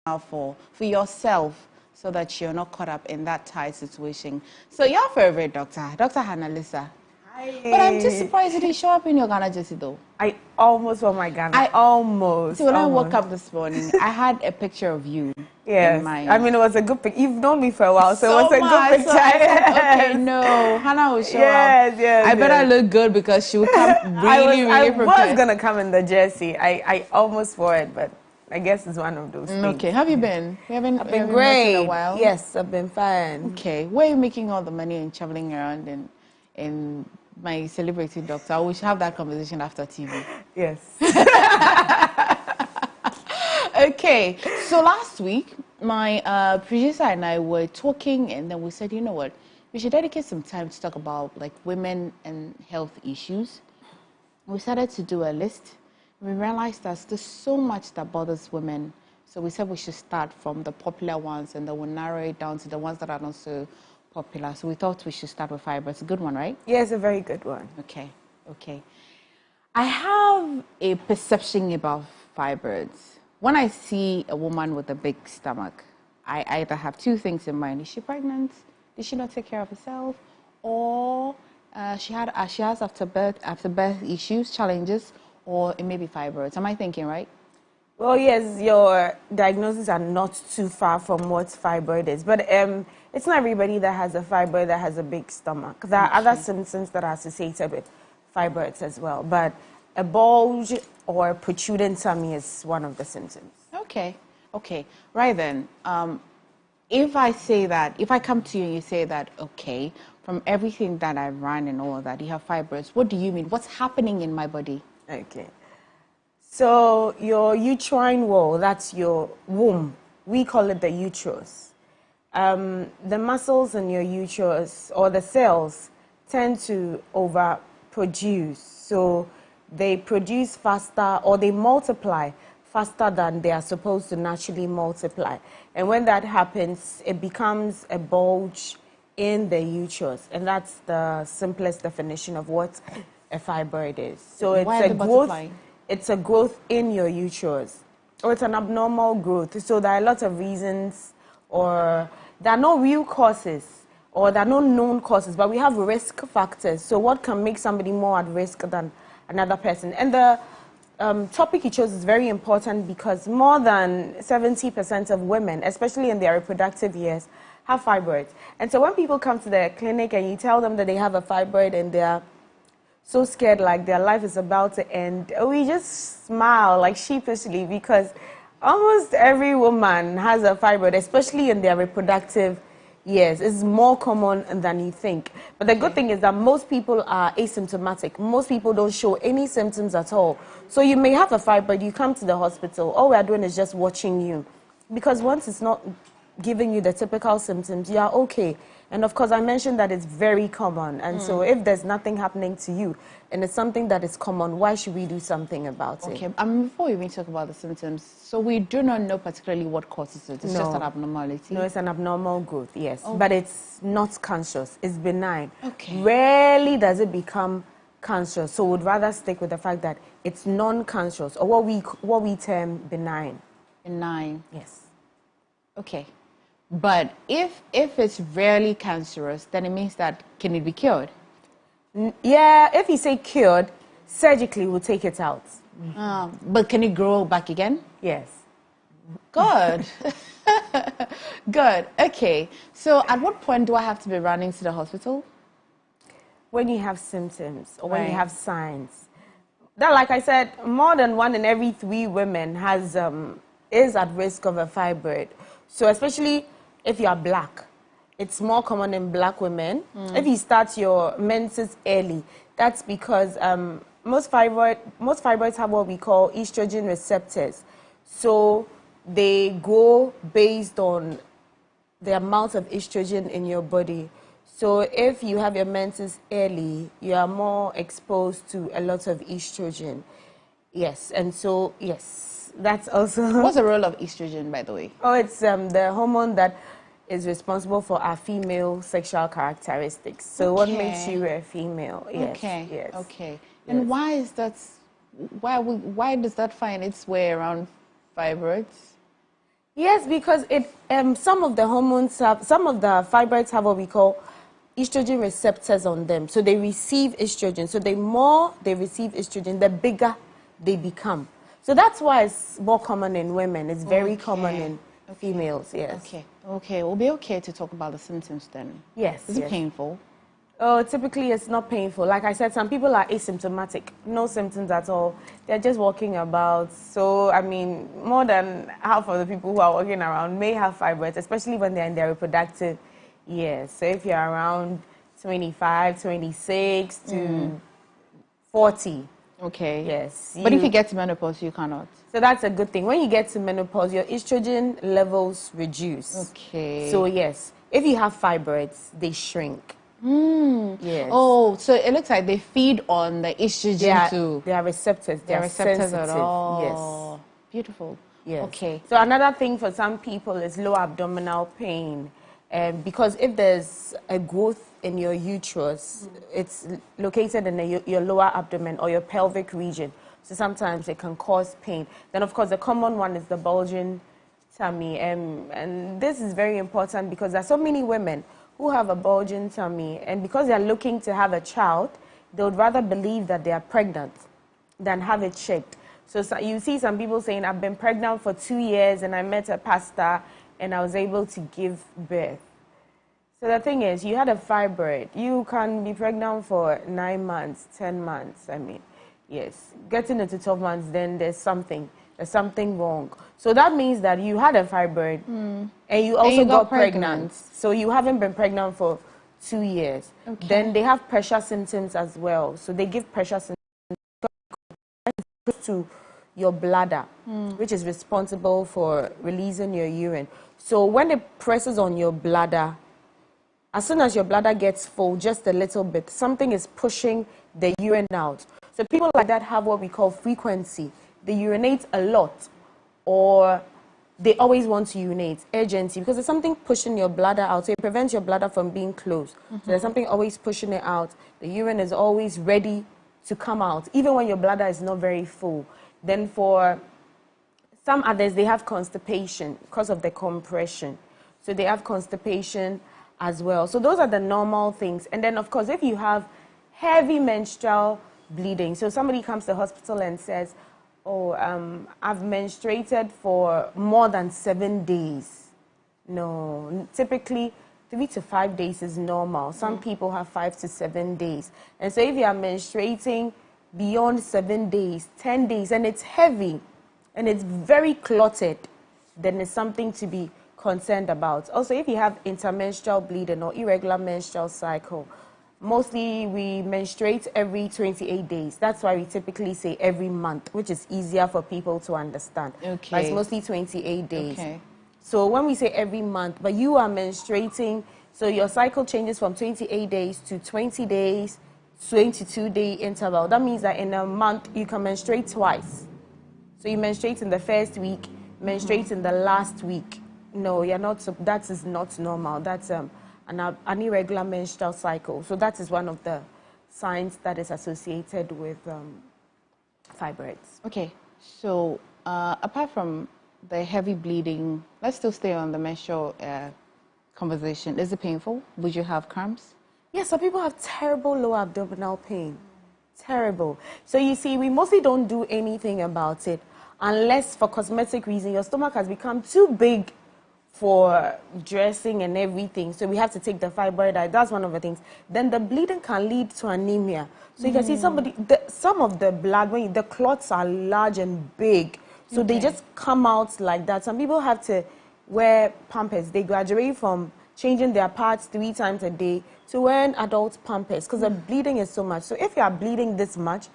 for yourself so that you're not caught up in that tight situation. So your favorite doctor, Dr. Hannah Lisa. Hi. But I'm just surprised you didn't show up in your Ghana jersey though. I almost wore my Ghana. I almost. So when I woke up this morning, I had a picture of you. Yes. I mean, it was a good picture. You've known me for a while, so it was a good picture. So I said, okay, no, Hannah will show up. Yes. I better look good because she will come really prepared. I was going to come in the jersey. I almost wore it, but I guess it's one of those things. Okay, have you been? I've been great. In a while. Yes, I've been fine. Okay, where are you making all the money and traveling around and my celebrity doctor? We should have that conversation after TV. Yes. Okay, so last week, my producer and I were talking, and then we said, you know what, we should dedicate some time to talk about like women and health issues. We started to do a list. We realized that there's so much that bothers women. So we said we should start from the popular ones, and then we'll narrow it down to the ones that are not so popular. So we thought we should start with fibroids. A good one, right? Yes, a very good one. Okay. I have a perception about fibroids. When I see a woman with a big stomach, I either have two things in mind. Is she pregnant? Did she not take care of herself? Or she has after birth issues, challenges, or it may be fibroids. Am I thinking right? Well, yes, your diagnoses are not too far from what fibroid is. But it's not everybody that has a fibroid that has a big stomach. There are other symptoms that are associated with fibroids as well. But a bulge or protruding tummy is one of the symptoms. Okay. Right then, if I come to you and you say that, okay, from everything that I've run and all of that, you have fibroids, what do you mean? What's happening in my body? Okay. So your uterine wall, that's your womb, we call it the uterus. The muscles in your uterus or the cells tend to overproduce. So they produce faster or they multiply faster than they are supposed to naturally multiply. And when that happens, it becomes a bulge in the uterus. And that's the simplest definition of what a fibroid is. So it's a growth in your uterus. Or it's an abnormal growth. So there are a lot of reasons, or there are no real causes, or there are no known causes, but we have risk factors. So what can make somebody more at risk than another person? And the topic you chose is very important because more than 70% of women, especially in their reproductive years, have fibroids. And so when people come to the clinic and you tell them that they have a fibroid and they're so scared like their life is about to end, we just smile like sheepishly because almost every woman has a fibroid, especially in their reproductive years. It's more common than you think. But the good thing is that most people are asymptomatic. Most people don't show any symptoms at all. So you may have a fibroid, you come to the hospital, all we're doing is just watching you. Because once it's not giving you the typical symptoms, you are okay. And of course, I mentioned that it's very common. And so if there's nothing happening to you, and it's something that is common, why should we do something about it? Okay, before we even talk about the symptoms, so we do not know particularly what causes it. It's just an abnormality. No, it's an abnormal growth, yes. Oh. But it's not cancerous. It's benign. Okay. Rarely does it become cancerous. So we'd rather stick with the fact that it's non-cancerous, or what we term benign. Benign. Yes. Okay. But if it's rarely cancerous, then it means that can it be cured? Yeah, if you say cured, surgically we'll take it out. But can it grow back again? Yes. Good. Good. Okay. So at what point do I have to be running to the hospital? When you have symptoms or when you have signs. That, like I said, more than 1 in every 3 women is at risk of a fibroid. So especially if you are black, it's more common in black women. If you start your menses early, that's because most fibroids have what we call estrogen receptors. So they go based on the amount of estrogen in your body. So if you have your menses early, you are more exposed to a lot of estrogen. Yes, and so, yes, that's also... What's the role of estrogen, by the way? Oh, it's the hormone that is responsible for our female sexual characteristics. So what makes you a female? Yes, yes. Okay. And why is that? Why does that find its way around fibroids? Yes, because some of the hormones have, some of the fibroids have what we call estrogen receptors on them. So they receive estrogen. So the more they receive estrogen, the bigger they become. So that's why it's more common in women. It's very common in females, yes. Okay. We'll be okay to talk about the symptoms then. Yes, Is it painful? Oh, typically it's not painful. Like I said, some people are asymptomatic, no symptoms at all. They're just walking about. So, I mean, more than half of the people who are walking around may have fibroids, especially when they're in their reproductive years. So if you're around 25, 26 to 40. Okay. Yes. But if you get to menopause, you cannot. So that's a good thing. When you get to menopause, your estrogen levels reduce. Okay. So yes, if you have fibroids, they shrink. Yes. Oh, so it looks like they feed on the estrogen too. They are receptors. They are receptors sensitive. at all. Yes. Beautiful. Yes. Okay. So another thing for some people is low abdominal pain. Because if there's a growth in your uterus, it's located in your lower abdomen or your pelvic region. So sometimes it can cause pain. Then, of course, the common one is the bulging tummy. And this is very important because there are so many women who have a bulging tummy, and because they're looking to have a child, they would rather believe that they are pregnant than have it checked. So you see some people saying, I've been pregnant for 2 years and I met a pastor and I was able to give birth. So the thing is, you had a fibroid. You can be pregnant for 9 months, 10 months. I mean, yes. Getting into 12 months, then there's something wrong. So that means that you had a fibroid and you also got pregnant. So you haven't been pregnant for 2 years. Okay. Then they have pressure symptoms as well. So they give pressure symptoms to your bladder, which is responsible for releasing your urine. So when it presses on your bladder, as soon as your bladder gets full, just a little bit, something is pushing the urine out. So people like that have what we call frequency. They urinate a lot, or they always want to urinate, urgency, because there's something pushing your bladder out. So it prevents your bladder from being closed. So there's something always pushing it out. The urine is always ready to come out, even when your bladder is not very full. Then for some others, they have constipation because of the compression. So they have constipation as well. So those are the normal things. And then, of course, if you have heavy menstrual bleeding, so somebody comes to the hospital and says, oh, I've menstruated for more than 7 days. No, typically 3 to 5 days is normal. Some people have 5 to 7 days. And so if you are menstruating beyond 7 days, 10 days, and it's heavy, and it's very clotted, then it's something to be concerned about. Also, if you have intermenstrual bleeding or irregular menstrual cycle, mostly we menstruate every 28 days. That's why we typically say every month, which is easier for people to understand. Okay. But it's mostly 28 days. Okay. So when we say every month, but you are menstruating, so your cycle changes from 28 days to 20 days, 22-day interval. That means that in a month, you can menstruate twice. So you menstruate in the first week, menstruate in the last week. No, you're not. That is not normal. That's an irregular menstrual cycle. So that is one of the signs that is associated with fibroids. Okay. So apart from the heavy bleeding, let's still stay on the menstrual conversation. Is it painful? Would you have cramps? Yes, some people have terrible low abdominal pain. Terrible. So you see, we mostly don't do anything about it unless for cosmetic reasons your stomach has become too big for dressing and everything. So we have to take the fibroid out. That's one of the things. Then the bleeding can lead to anemia. So you can see some of the blood, when the clots are large and big. So they just come out like that. Some people have to wear Pampers. They graduate from changing their pads 3 times a day to wearing adult Pampers because the bleeding is so much. So if you are bleeding this much,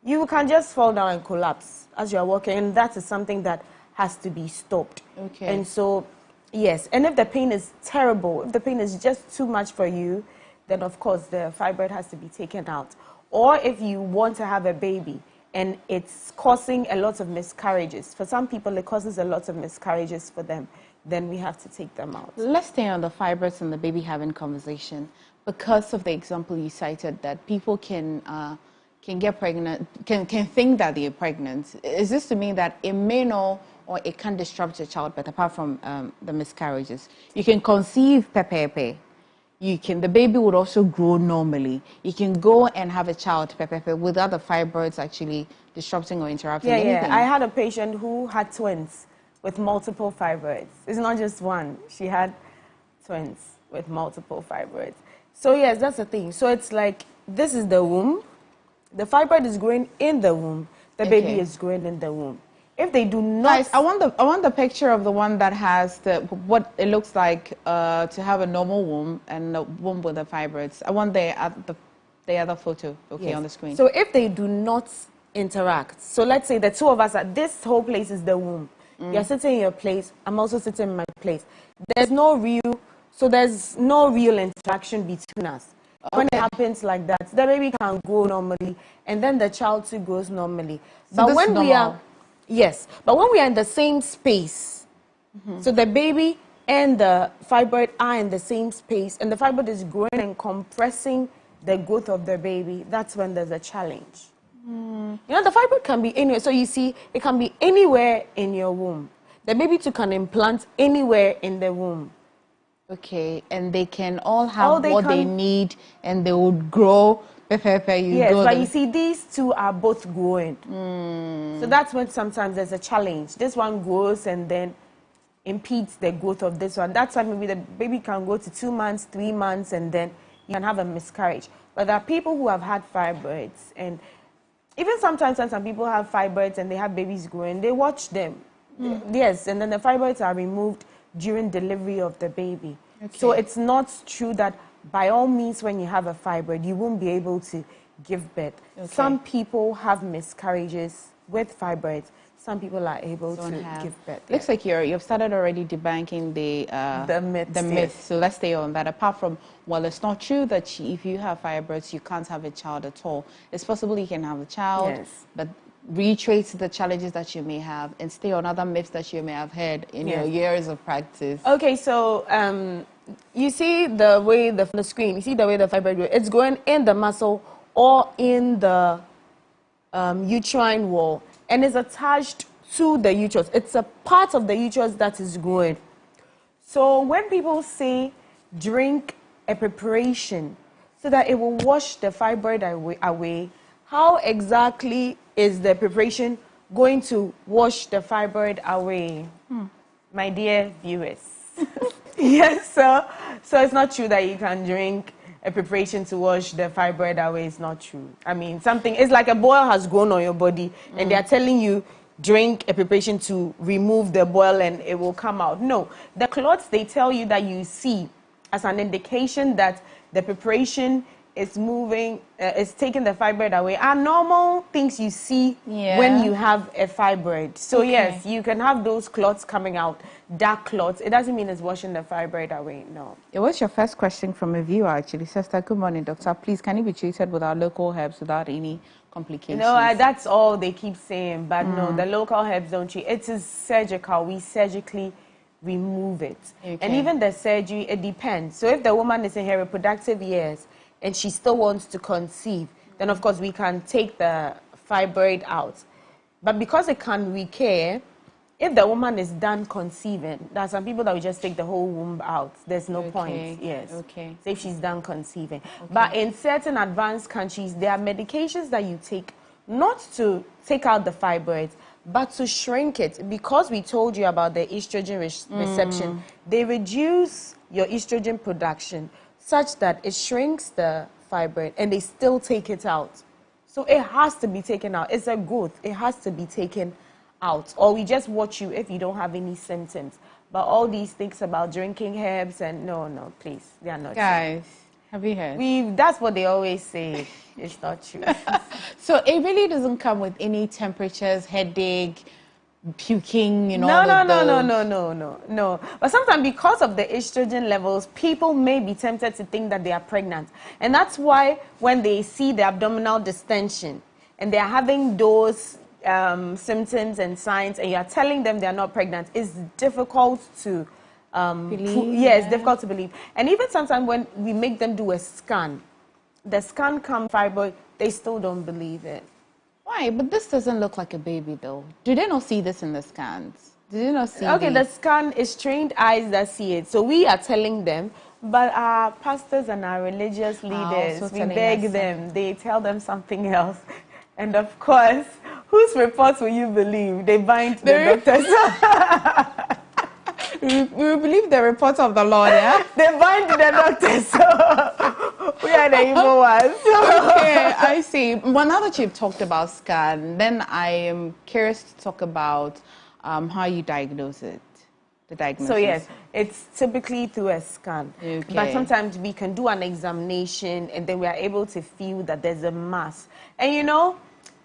you can just fall down and collapse as you're walking, and that is something that has to be stopped. Okay. And so, yes, and if the pain is terrible, if the pain is just too much for you, then of course the fibroid has to be taken out. Or if you want to have a baby and it's causing a lot of miscarriages, for some people it causes a lot of miscarriages for them, then we have to take them out. Let's stay on the fibroids and the baby having conversation because of the example you cited that people can get pregnant, can think that they're pregnant. Is this to mean that it may not or it can disrupt your childbirth apart from the miscarriages. You can conceive pepepe. The baby would also grow normally. You can go and have a child pepepe without the fibroids actually disrupting or interrupting anything. Yeah. I had a patient who had twins with multiple fibroids. It's not just one. She had twins with multiple fibroids. So yes, that's the thing. So it's like, this is the womb. The fibroid is growing in the womb. The baby is growing in the womb. If they do not... Guys, I want the picture of the one that has what it looks like to have a normal womb and a womb with the fibroids. I want the other photo, on the screen. So if they do not interact, so let's say the two of us, this whole place is the womb. You're sitting in your place, I'm also sitting in my place. There's no real interaction between us. When it happens like that, the baby can grow normally, and then the child too grows normally. So but when we are... Yes, but when we are in the same space, so the baby and the fibroid are in the same space, and the fibroid is growing and compressing the growth of the baby, that's when there's a challenge. You know, the fibroid can be anywhere. So you see, it can be anywhere in your womb. The baby too can implant anywhere in the womb. Okay, and they can all have what they need, and they would grow. Yes, but you see, these two are both growing. So that's when sometimes there's a challenge. This one grows and then impedes the growth of this one. That's why maybe the baby can go to 2 months, 3 months, and then you can have a miscarriage. But there are people who have had fibroids, and even sometimes when some people have fibroids and they have babies growing, they watch them. Yes, and then the fibroids are removed during delivery of the baby. So it's not true that by all means when you have a fibroid, you won't be able to give birth. Some people have miscarriages with fibroids. Some people are able to give birth. Looks like you've started already debunking the myth. So let's stay on that. Apart from, well, it's not true that if you have fibroids, you can't have a child at all. It's possible you can have a child, but reiterate the challenges that you may have and stay on other myths that you may have heard in your years of practice. Okay, so you see the way the screen, you see the way the fibroid grows. It's going in the muscle or in the uterine wall, and is attached to the uterus. It's a part of the uterus that is growing. So when people say drink a preparation so that it will wash the fibroid away, how exactly is the preparation going to wash the fibroid away? My dear viewers. Yes, so it's not true that you can drink a preparation to wash the fibroid away. It's not true. I mean, it's like a boil has grown on your body, and they're telling you drink a preparation to remove the boil and it will come out. No, the clots they tell you that you see as an indication that the preparation is moving, is taking the fibroid away, are normal things you see when you have a fibroid. So yes, you can have those clots coming out, dark clots. It doesn't mean it's washing the fibroid away, no. It was your first question from a viewer, actually. Sister, good morning, doctor. Please, can you be treated with our local herbs without any complications? No, that's all they keep saying, but no, the local herbs don't treat. It is surgical. We surgically remove it. And even the surgery, it depends. So if the woman is in her reproductive years and she still wants to conceive, then of course we can take the fibroid out. But because it can recur, if the woman is done conceiving, there are some people that will just take the whole womb out. There's no point. Yes. So if she's done conceiving. But in certain advanced countries, there are medications that you take not to take out the fibroids, but to shrink it. Because we told you about the estrogen reception, they reduce your estrogen production such that it shrinks the fibroid and they still take it out. So it has to be taken out. It's a growth. It has to be taken out. Or we just watch you if you don't have any symptoms. But all these things about drinking herbs and no, please, they are not true. Guys, have you heard? That's what they always say. It's not true. So it really doesn't come with any temperatures, headache, puking, No. But sometimes because of the estrogen levels, people may be tempted to think that they are pregnant. And that's why when they see the abdominal distension and they're having those symptoms and signs and you're telling them they're not pregnant, it's difficult to believe. Yes, difficult to believe. And even sometimes when we make them do a scan, the scan comes fibroid, they still don't believe it. Why? But this doesn't look like a baby, though. Do they not see this in the scans? Did you not see Okay, the scan is trained eyes that see it. So we are telling them, but our pastors and our religious leaders, we beg them, they tell them something else. And of course, whose reports will you believe? They bind the doctors. We believe the report of the Lord, yeah? They bind the doctors. So we are the evil ones. Okay, I see. Well, now that you've talked about scan, then I am curious to talk about how you diagnose it, the diagnosis. So yes, it's typically through a scan. Okay. But sometimes we can do an examination and then we are able to feel that there's a mass. And you know,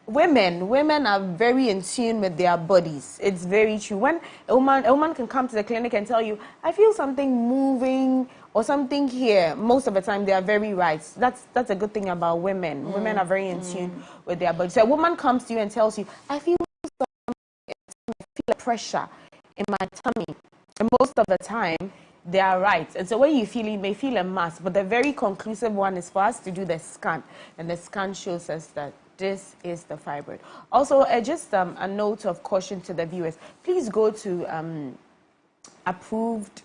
women are very in tune with their bodies. It's very true. When a woman can come to the clinic and tell you, I feel something moving or something here, most of the time they are very right. That's a good thing about women. Women are very in tune with their bodies. So a woman comes to you and tells you, I feel pressure in my tummy. And most of the time, they are right. And so when you feel it, you may feel a mass. But the very conclusive one is for us to do the scan. And the scan shows us that this is the fibroid. Also, just a note of caution to the viewers. Please go to approved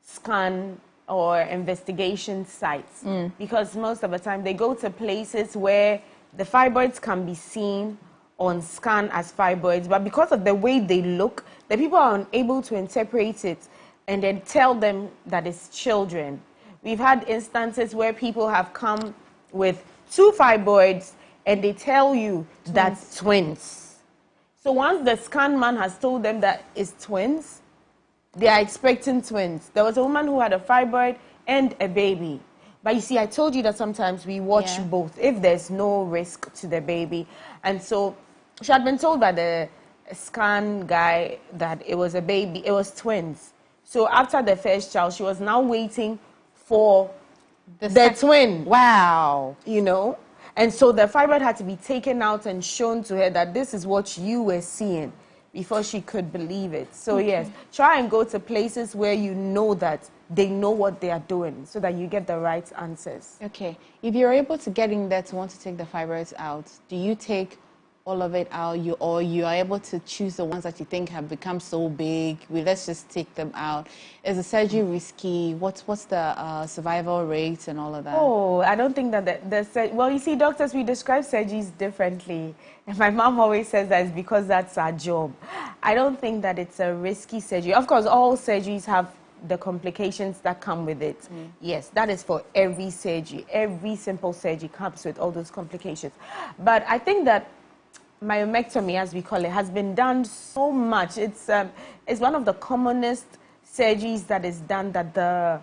scan or investigation sites. Because most of the time, they go to places where the fibroids can be seen on scan as fibroids, but because of the way they look, the people are unable to interpret it and then tell them that it's children. We've had instances where people have come with 2 fibroids and they tell you that's twins. So once the scan man has told them that it's twins, they are expecting twins. There was a woman who had a fibroid and a baby. But you see, I told you that sometimes we watch both if there's no risk to the baby. And so she had been told by the scan guy that it was a baby, it was twins. So after the first child, she was now waiting for the twin. Wow. You know? And so the fibroid had to be taken out and shown to her that this is what you were seeing before she could believe it. So yes, try and go to places where you know that they know what they are doing so that you get the right answers. Okay. If you're able to get in there to want to take the fibroids out, do you take all of it out, or you are able to choose the ones that you think have become so big? Let's just take them out. Is the surgery risky? What's the survival rate and all of that? Oh, I don't think that well, you see, doctors, we describe surgeries differently. And my mom always says that it's because that's our job. I don't think that it's a risky surgery. Of course, all surgeries have the complications that come with it. Yes, that is for every surgery. Every simple surgery comes with all those complications. But I think that myomectomy, as we call it, has been done so much. It's one of the commonest surgeries that is done that the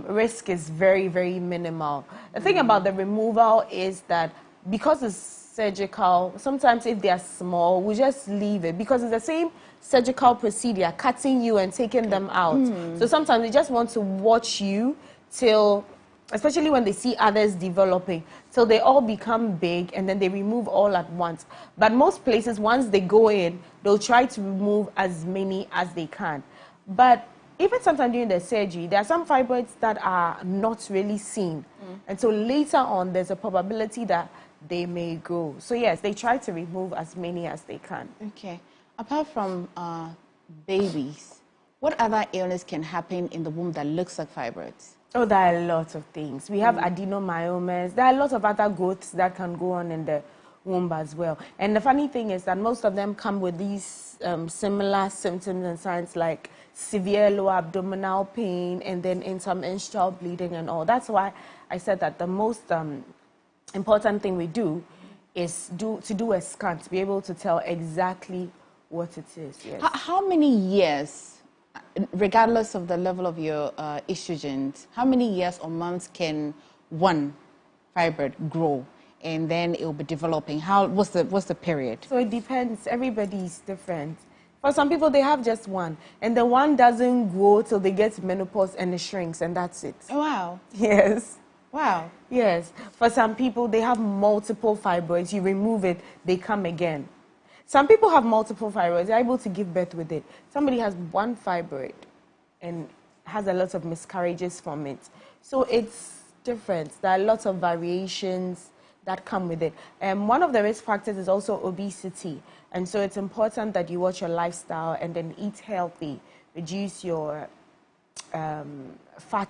risk is very, very minimal. The thing about the removal is that because it's surgical, sometimes if they are small, we just leave it because it's the same surgical procedure, cutting you and taking them out. So sometimes they just want to watch you till, especially when they see others developing, till they all become big and then they remove all at once. But most places, once they go in, they'll try to remove as many as they can. But even sometimes during the surgery, there are some fibroids that are not really seen. And so later on, there's a probability that they may grow. So yes, they try to remove as many as they can. Okay. Apart from babies, what other illness can happen in the womb that looks like fibroids? Oh, there are a lot of things. We have adenomyomas. There are a lot of other growths that can go on in the womb as well. And the funny thing is that most of them come with these similar symptoms and signs like severe lower abdominal pain and then intermenstrual bleeding and all. That's why I said that the most important thing we do is to do a scan to be able to tell exactly what it is. Yes. How many years, regardless of the level of your estrogens, how many years or months can one fibroid grow and then it will be developing? What's the period? So it depends. Everybody is different. For some people, they have just one, and the one doesn't grow till they get menopause and it shrinks, and that's it. Oh, wow. Yes. Wow. Yes. For some people, they have multiple fibroids. You remove it, they come again. Some people have multiple fibroids. They're able to give birth with it. Somebody has one fibroid and has a lot of miscarriages from it. So it's different. There are lots of variations that come with it. One of the risk factors is also obesity. And so it's important that you watch your lifestyle and then eat healthy, reduce your fat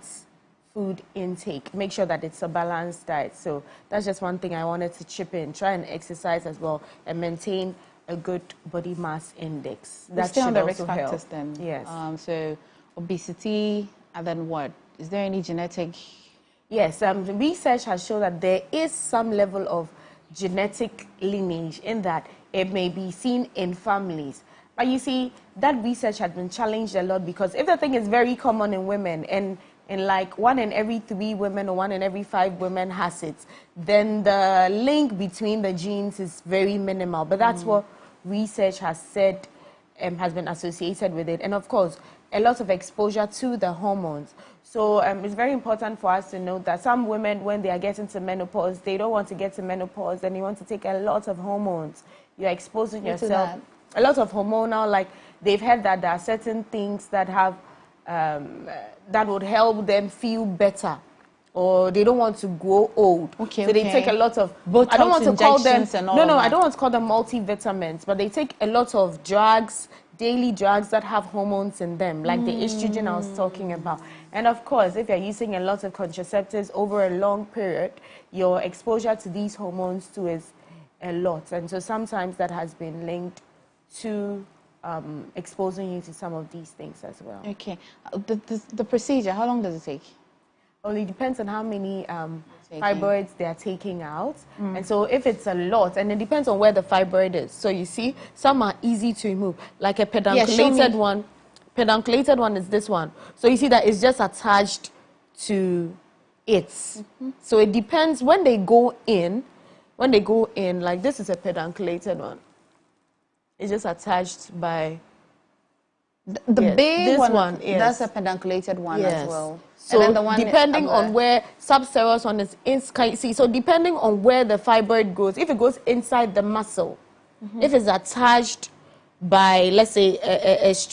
food intake, make sure that it's a balanced diet. So that's just one thing I wanted to chip in. Try and exercise as well and maintain a good body mass index. That's still on the risk factors help. then. Yes. So obesity, and then what? Is there any genetic? Yes, research has shown that there is some level of genetic lineage in that it may be seen in families. But you see, that research has been challenged a lot because if the thing is very common in women and in like 1 in every 3 women or 1 in every 5 women has it, then the link between the genes is very minimal. But that's what research has said has been associated with it. And of course, a lot of exposure to the hormones. So it's very important for us to note that some women, when they are getting to menopause, they don't want to get to menopause and they want to take a lot of hormones. You're exposing yourself. A lot of hormonal, like they've heard that there are certain things that have, that would help them feel better. Or they don't want to grow old. Okay, so they take a lot of Botox I don't want to call them and all I don't want to call them multivitamins, but they take a lot of drugs, daily drugs that have hormones in them, like the estrogen I was talking about. And of course, if you're using a lot of contraceptives over a long period, your exposure to these hormones too is a lot. And so sometimes that has been linked to exposing you to some of these things as well. Okay. The procedure, how long does it take? Only depends on how many fibroids they are taking out. And so if it's a lot, and it depends on where the fibroid is. So you see, some are easy to remove, like a pedunculated one. Pedunculated one is this one. So you see that it's just attached to it. So it depends when they go in, like this is a pedunculated one. It's just attached by... The big one, yes. That's a pedunculated one as well. So and then the one depending on where subserous one is, see, so depending on where the fibroid goes, if it goes inside the muscle, if it's attached by, let's say,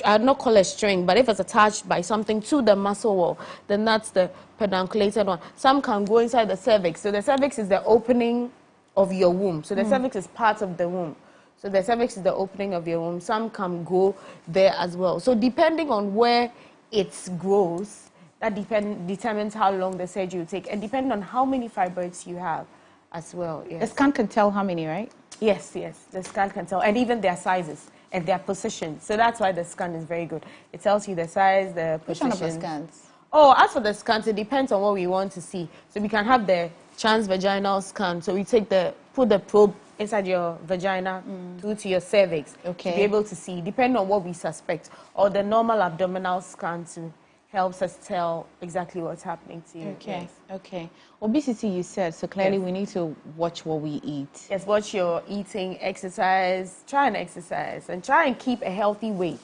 I'd not call it a string, but if it's attached by something to the muscle wall, then that's the pedunculated one. Some can go inside the cervix. So the cervix is the opening of your womb. So the cervix is part of the womb. So the cervix is the opening of your womb. Some can go there as well. So depending on where it grows, that determines how long the surgery will take, and depending on how many fibroids you have as well. Yes. The scan can tell how many, right? Yes, yes. The scan can tell, and even their sizes and their positions. So that's why the scan is very good. It tells you the size, the position. Which one of the scans? Oh, as for the scans, it depends on what we want to see. So we can have the transvaginal scan. So we put the probe inside your vagina through to your cervix to be able to see, depending on what we suspect, or the normal abdominal scan to helps us tell exactly what's happening to you. Okay, yes. Okay. Obesity, you said, so clearly we need to watch what we eat. Yes, watch your eating, exercise, try and try and keep a healthy weight.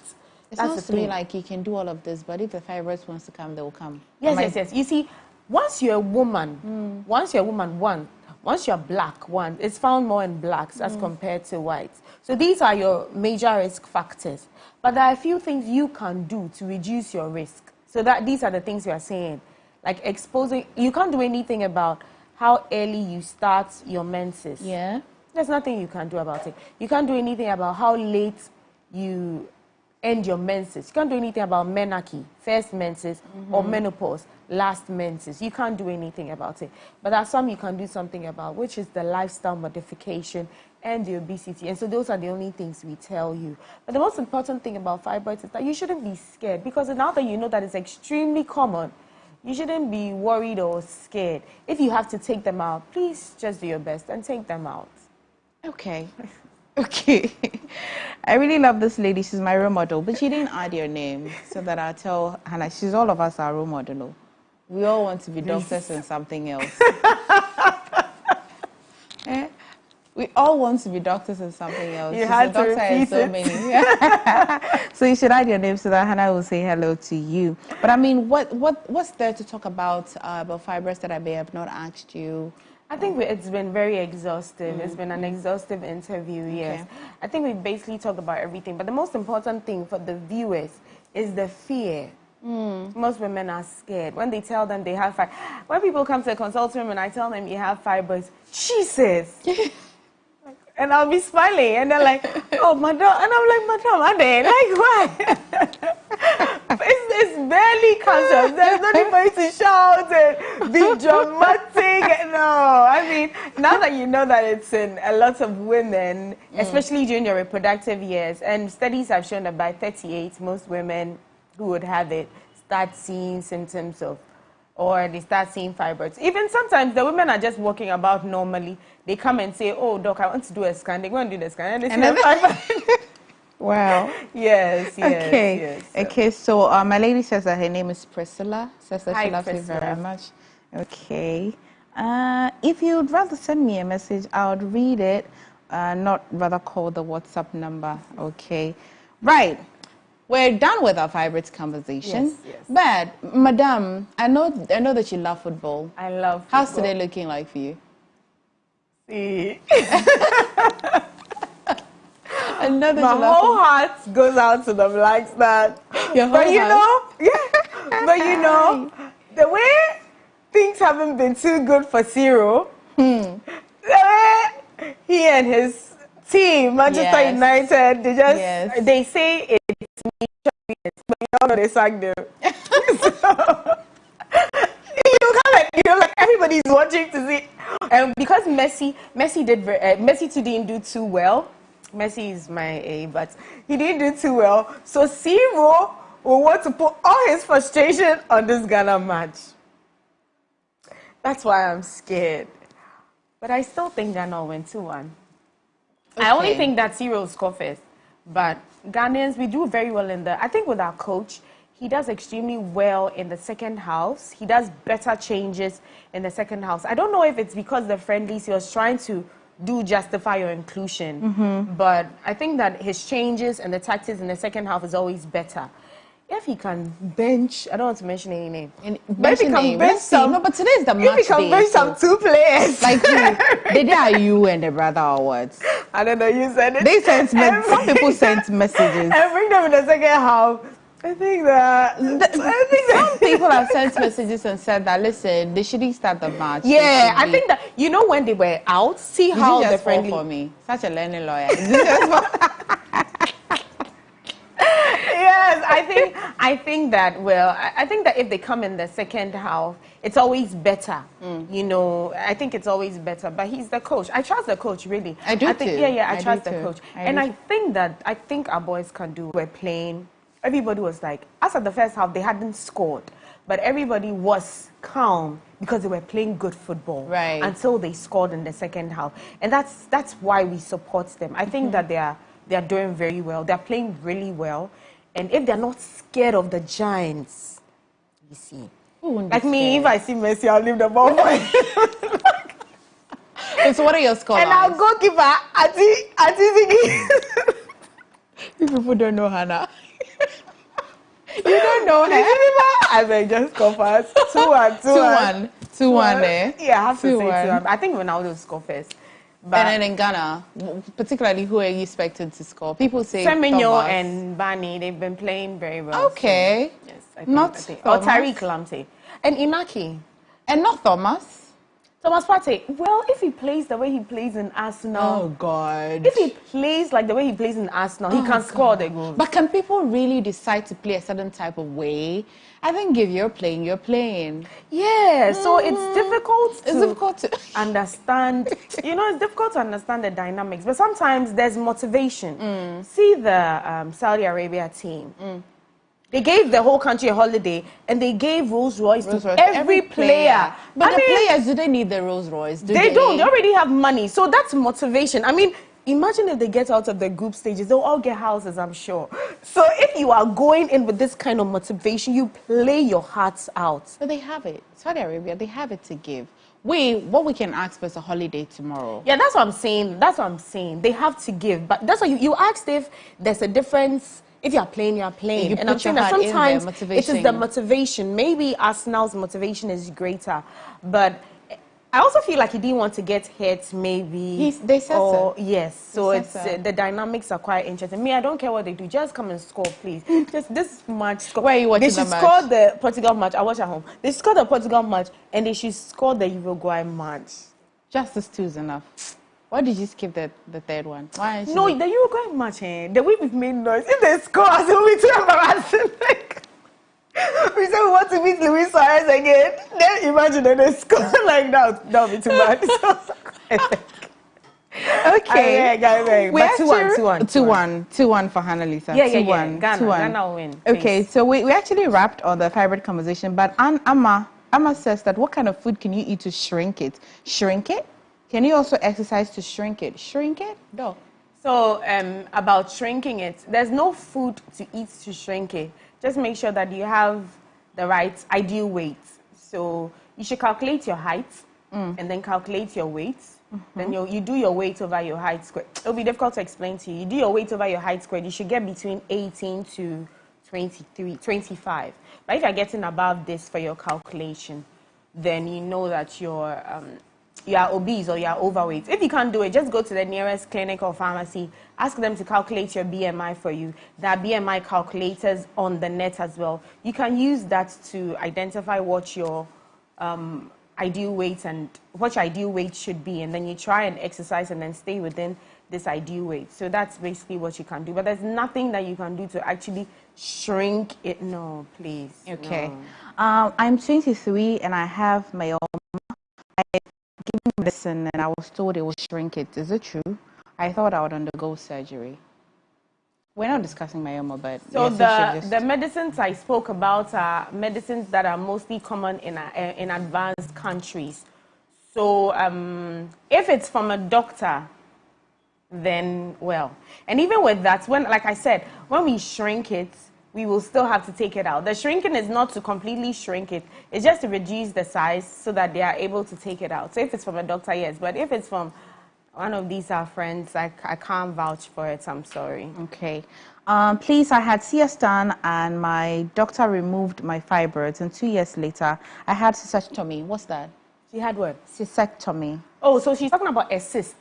It sounds to me like you can do all of this, but if the fibroids wants to come, they will come. Yes, yes. You see, once you're a woman, once you're black, it's found more in blacks as compared to whites. So these are your major risk factors. But there are a few things you can do to reduce your risk. So these are the things we are saying. Like exposing, you can't do anything about how early you start your menses. Yeah. There's nothing you can do about it. You can't do anything about how late you end your menses. You can't do anything about menarche, first menses, or menopause, last menses. You can't do anything about it. But there are some you can do something about, which is the lifestyle modification and the obesity. And so those are the only things we tell you. But the most important thing about fibroids is that you shouldn't be scared, because now that you know that it's extremely common, you shouldn't be worried or scared. If you have to take them out, please just do your best and take them out. Okay. Okay. I really love this lady. She's my role model, but she didn't add your name so that I'll tell Hannah. All of us are role model. We all want to be doctors and something else. We all want to be doctors and something else. You had to repeat so many. So you should add your name so that Hannah will say hello to you. But I mean, what's there to talk about fibroids that I may have not asked you? I think it's been very exhaustive. It's been an exhaustive interview, yes. Okay. I think we basically talked about everything. But the most important thing for the viewers is the fear. Most women are scared. When they tell them they have fibroids. When people come to a consulting room and I tell them you have fibroids, Jesus! And I'll be smiling, and they're like, "Oh, madam," and I'm like, "Madam, are they like why?" It's barely conscious. There's no need for you to shout and be dramatic. No, I mean, now that you know that it's in a lot of women, especially during their reproductive years, and studies have shown that by 38, most women who would have it start seeing symptoms of, or they start seeing fibroids. Even sometimes the women are just walking about normally. They come and say, "Oh, doc, I want to do a scan." They go and do the scan, and they see a fibroid. Wow. Yes. Okay. Yes. Okay. So my lady says that her name is Priscilla. Says that Hi, she loves you Priscilla. very much. Okay. If you'd rather send me a message, I would read it. Not rather call the WhatsApp number. Okay. Right. We're done with our fibroids conversation. Yes. But, Madam, I know that you love football. I love football. How's today looking like for you? See. I know that My you love whole heart goes out to them like that. But you know, the way things haven't been too good for Ciro, the way he and his team, Manchester United, they say it's me, but you all know they sacked them. Like everybody's watching to see, and because Messi too didn't do too well. Messi is my A, but he didn't do too well. So Ciro will want to put all his frustration on this Ghana match. That's why I'm scared. But I still think Ghana will win 2-1. Okay. I only think that Ciro will score first. But Ghanaians, we do very well in I think with our coach, he does extremely well in the second half. He does better changes in the second half. I don't know if it's because the friendlies he was trying to justify your inclusion, but I think that his changes and the tactics in the second half is always better. If he can bench, I don't want to mention any name. But if he can bench some, no, but today is the match. If he can bench some 2 players, like they are you and the brother or what? I don't know. You said it. They sent some people sent messages and bring them in the second half. I think that some people have sent messages and said that listen, they shouldn't start the match. Yeah, I think that when they were out, see how the friendly for me. Such a learning lawyer. Yes, I think that I think that if they come in the second half, it's always better. I think it's always better. But he's the coach. I trust the coach really. I do too. Yeah, I trust the coach. I think our boys can do. We're playing. Everybody was like, as at the first half, they hadn't scored. But everybody was calm because they were playing good football. Right. Until they scored in the second half. And that's why we support them. I think that they are doing very well. They're playing really well. And if they're not scared of the Giants, you see. Like me, if I see Messi, I'll leave the ball for him. So what are your scores? And our goalkeeper, Ati Ziggy. You people don't know Hannah. You don't know her. I beg, just go first. 2-1. 2-1, eh? Yeah, I have to say 2-1. I think Ronaldo will score first. But and then in Ghana, particularly, who are you expecting to score? People say Semenyo and Bani, they've been playing very well. Okay. So, yes, I think. Or Tariq Lamptey. And Inaki. And not Thomas. Thomas Partey. Well, if he plays the way he plays in Arsenal. Oh, God. If he plays like the way he plays in Arsenal, he can score the goals. But can people really decide to play a certain type of way? I think if you're playing, you're playing. Yeah, so it's difficult to understand. It's difficult to understand the dynamics. But sometimes there's motivation. See the Saudi Arabia team. They gave the whole country a holiday, and they gave Rolls Royce to every player. But players, do they need the Rolls Royce? They don't. They already have money. So that's motivation. I mean, imagine if they get out of the group stages. They'll all get houses, I'm sure. So if you are going in with this kind of motivation, you play your hearts out. So they have it. Saudi Arabia, they have it to give. What we can ask for is a holiday tomorrow. Yeah, that's what I'm saying. They have to give. But that's why you asked if there's a difference. If you're playing, you're playing. And I'm saying that sometimes it is the motivation. Maybe Arsenal's motivation is greater. But I also feel like he didn't want to get hit, maybe. They said so. Yes. So the dynamics are quite interesting. Me, I don't care what they do. Just come and score, please. Just this match. Score. Where are you watching the match? They should score the Portugal match. I watch at home. They score the Portugal match, and they should score the Uruguay match. Just these two is enough. Why did you skip the third one? Why aren't you No, then you were going much, eh? The way we've made noise. If they score, it will be too embarrassing. We said we want to meet Luis Suarez again. Then imagine that they score like that. That would be too bad. Okay. I but 2-1, 2-1. 2-1 for Hannah Lisa. Yeah. 2-1. Ghana will win. Okay, Please. so we actually wrapped on the fibroid conversation, but Amma says that what kind of food can you eat to shrink it? Shrink it? Can you also exercise to shrink it? Shrink it? No. So about shrinking it, there's no food to eat to shrink it. Just make sure that you have the right ideal weight. So you should calculate your height and then calculate your weight. Then you do your weight over your height squared. It'll be difficult to explain to you. You do your weight over your height squared. You should get between 18 to 23, 25. But if you're getting above this for your calculation, then you know that you are obese or you are overweight. If you can't do it, just go to the nearest clinic or pharmacy. Ask them to calculate your BMI for you. There are BMI calculators on the net as well. You can use that to identify what your ideal weight and what your ideal weight should be, and then you try and exercise and then stay within this ideal weight. So that's basically what you can do. But there's nothing that you can do to actually shrink it. No, please. Okay. No. I'm 23 and I have myoma. I given medicine and I was told it will shrink it. Is it true? I thought I would undergo surgery. We're not discussing myoma, but so yes, the medicines I spoke about are medicines that are mostly common in advanced countries. So if it's from a doctor, then well, and even with that, when, like I said, when we shrink it, we will still have to take it out. The shrinking is not to completely shrink it; it's just to reduce the size so that they are able to take it out. So if it's from a doctor, yes, but if it's from one of these are friends, I can't vouch for it. I'm sorry. Okay. Please, I had CS done and my doctor removed my fibroids, and 2 years later, I had cystectomy. What's that? She had what? Cystectomy. Oh, so she's talking about a cyst.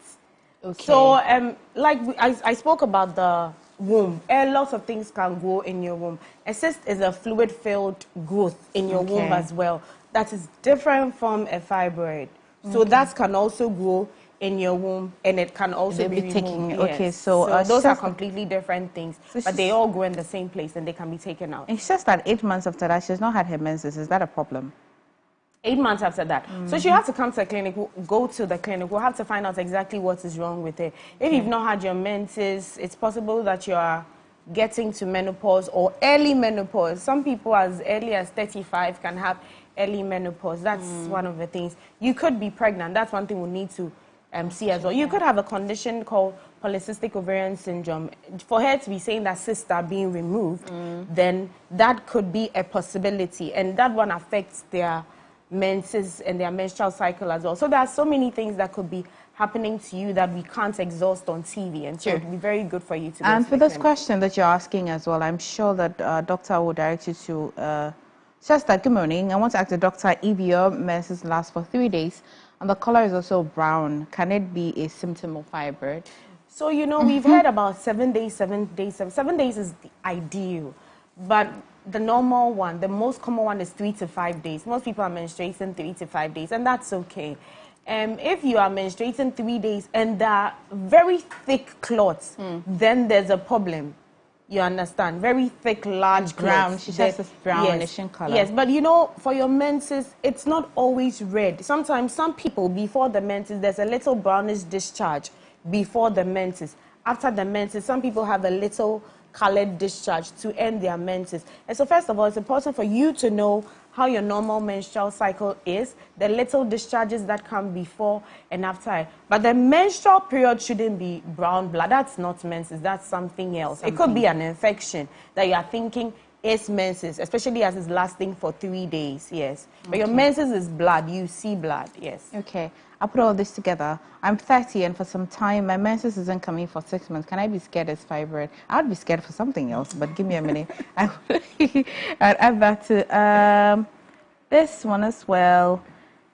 Okay. So, I spoke about the womb. A lot of things can grow in your womb. A cyst is a fluid-filled growth in your womb as well. That is different from a fibroid. So that can also grow in your womb, and it can also be removed. taken. Yes. Okay, so those are completely different things, so but they all grow in the same place, and they can be taken out. It's just that 8 months after that, she's not had her menses. Is that a problem? 8 months after that. So she has to come to the clinic, go to the clinic. We'll have to find out exactly what is wrong with it. If you've not had your menses, it's possible that you are getting to menopause or early menopause. Some people as early as 35 can have early menopause. That's one of the things. You could be pregnant. That's one thing we need to see as well. You could have a condition called polycystic ovarian syndrome. For her to be saying that cysts are being removed, then that could be a possibility. And that one affects their menses and their menstrual cycle as well. So there are so many things that could be happening to you that we can't exhaust on TV, and so it would be very good for you to go And to for the this clinic. question that you're asking as well, I'm sure that doctor will direct you to just that. Good morning. I want to ask the doctor if your menses last for 3 days and the color is also brown. Can it be a symptom of fibroid? So, you know, we've heard about 7 days, 7 days, 7 days is the ideal, but the normal one, the most common one is 3 to 5 days. Most people are menstruating 3 to 5 days, and that's okay. If you are menstruating 3 days and there are very thick clots, then there's a problem. You understand? Very thick, large Brown. clots. She says it's brownish in color. Yes, but you know, for your menses, it's not always red. Sometimes, some people, before the menses, there's a little brownish discharge before the menses. After the menses, some people have a little colored discharge to end their menses. And so first of all, it's important for you to know how your normal menstrual cycle is, the little discharges that come before and after. But the menstrual period shouldn't be brown blood. That's not menses, that's something else. It could be an infection that you are thinking is menses, especially as it's lasting for 3 days, yes. But your menses is blood, you see blood, yes. Okay, I'll put all this together. I'm 30 and for some time my menses isn't coming for 6 months. Can I be scared as fibroid? I'd be scared for something else, but give me a minute. I'd add that to this one as well.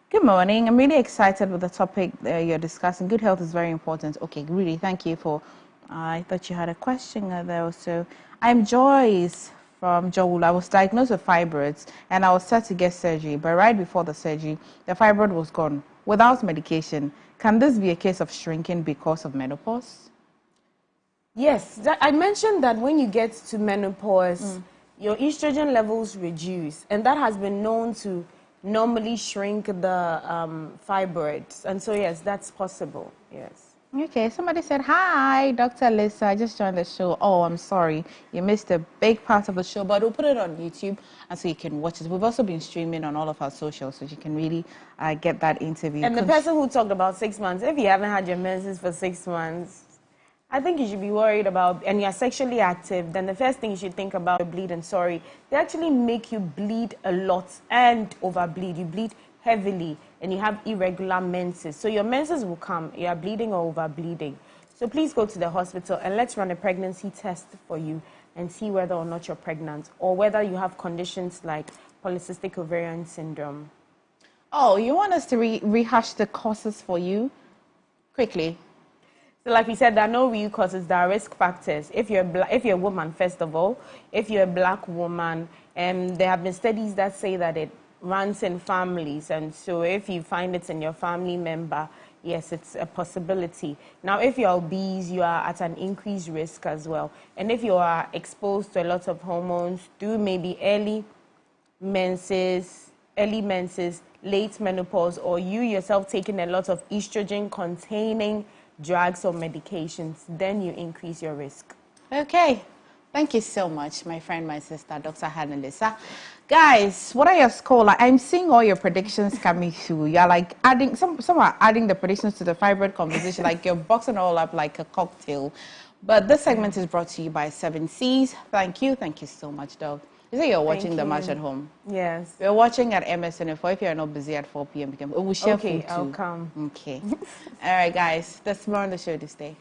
Good morning. I'm really excited with the topic you're discussing. Good health is very important. Okay, really, thank you for, I thought you had a question there also. I'm Joyce from Joel. I was diagnosed with fibroids and I was set to get surgery, but right before the surgery, the fibroid was gone. without medication, can this be a case of shrinking because of menopause? Yes, I mentioned that when you get to menopause, your estrogen levels reduce, and that has been known to normally shrink the fibroids. And so, yes, that's possible, yes. Okay, somebody said, hi, Dr. Lisa, I just joined the show. Oh, I'm sorry, you missed a big part of the show, but we'll put it on YouTube and so you can watch it. We've also been streaming on all of our socials, so you can really get that interview. And the person who talked about 6 months, if you haven't had your menses for 6 months, I think you should be worried about, and you're sexually active, then the first thing you should think about is bleeding. Sorry, they actually make you bleed a lot and overbleed. You bleed heavily and you have irregular menses. So your menses will come, you are bleeding or overbleeding. So please go to the hospital and let's run a pregnancy test for you and see whether or not you're pregnant or whether you have conditions like polycystic ovarian syndrome. Oh, you want us to rehash the causes for you? Quickly. So like we said, there are no real causes, there are risk factors. If you're a woman, first of all, if you're a black woman, there have been studies that say that it runs in families, and so if you find it in your family member, yes, it's a possibility. Now, if you're obese, you are at an increased risk as well. And if you are exposed to a lot of hormones, do maybe early menses, late menopause, or you yourself taking a lot of estrogen-containing drugs or medications, then you increase your risk. Okay. Thank you so much, my friend, my sister, Dr. Lisa. Guys, what are your scores? Like, I'm seeing all your predictions coming through. You're like adding, some are adding the predictions to the fibroid conversation, like you're boxing all up like a cocktail. But this segment is brought to you by 7Cs. Thank you so much, Doc. You say you're watching the match at home? Yes. We're watching at MSN4. If you're not busy at 4 p.m., we'll share food too. Okay, I'll come. Okay. All right, guys. That's more on the show this day.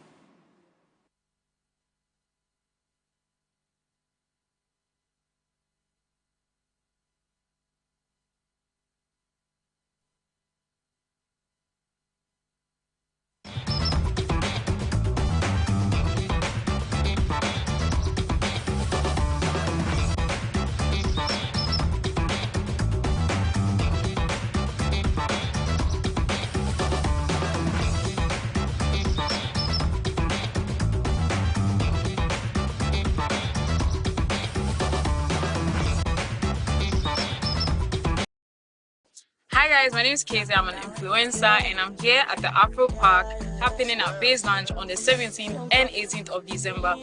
Hi guys, my name is Casey. I'm an influencer and I'm here at the Afro Park happening at Base Lounge on the 17th and 18th of December.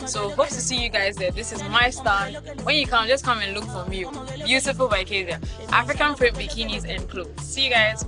So hope to see you guys there. This is my stand. When you come, just come and look for me. Beautiful by Kezia. African print bikinis and clothes. See you guys.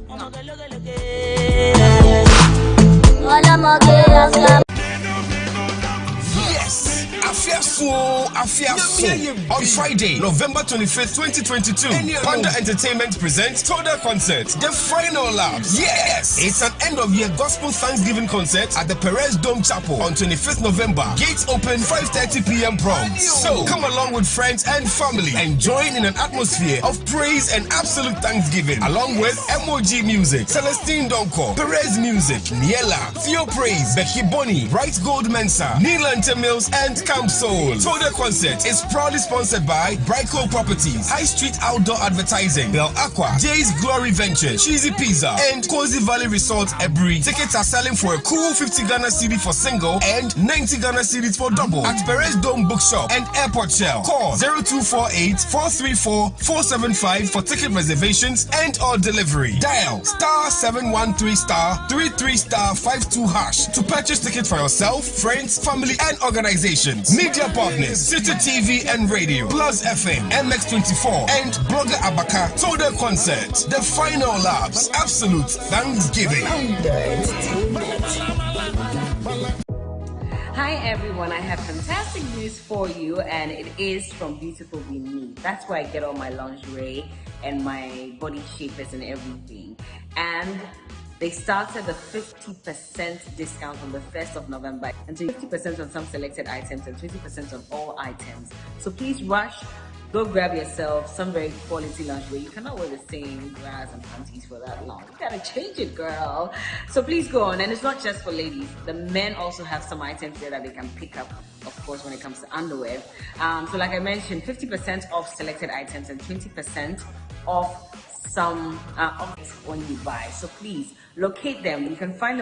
Yes, on Friday, November 25th, 2022, Panda Entertainment presents Toda Concert, the final laps. Yes, it's an end-of-year gospel Thanksgiving concert at the Perez Dome Chapel on 25th November. Gates open 5:30 p.m. prompt. So come along with friends and family and join in an atmosphere of praise and absolute thanksgiving, along with MOG Music, Celestine Donko, Perez Music, Niela, Theo Praise, Becky Bonnie, Bright Gold Mensa, Neil Mills, and Camp Soul. Toda Concert is proudly sponsored by Brico Properties, High Street Outdoor Advertising, Bell Aqua, Jay's Glory Ventures, Cheesy Pizza, and Cozy Valley Resort Ebri. Tickets are selling for a cool 50 Ghana cedi for single and 90 Ghana cedis for double at Perez Dome Bookshop and Airport Shell. Call 0248 434 475 for ticket reservations and or delivery. Dial *713*33*52# to purchase tickets for yourself, friends, family, and organizations. Media partners: City TV and Radio, Plus FM, MX24, and Blogger Abaka. Toda Concert, the final laps, absolute Thanksgiving. Hi everyone, I have fantastic news for you, and it is from Beautiful Be Me. That's where I get all my lingerie and my body shapers and everything. And they started a 50% discount on the 1st of November, and 50% on some selected items and 20% on all items. So please rush. Go grab yourself some very quality lingerie. You cannot wear the same bras and panties for that long. You gotta change it, girl. So please go on. And it's not just for ladies. The men also have some items there that they can pick up, of course, when it comes to underwear. So like I mentioned, 50% off selected items and 20% off some off when you buy. So please locate them. You can find them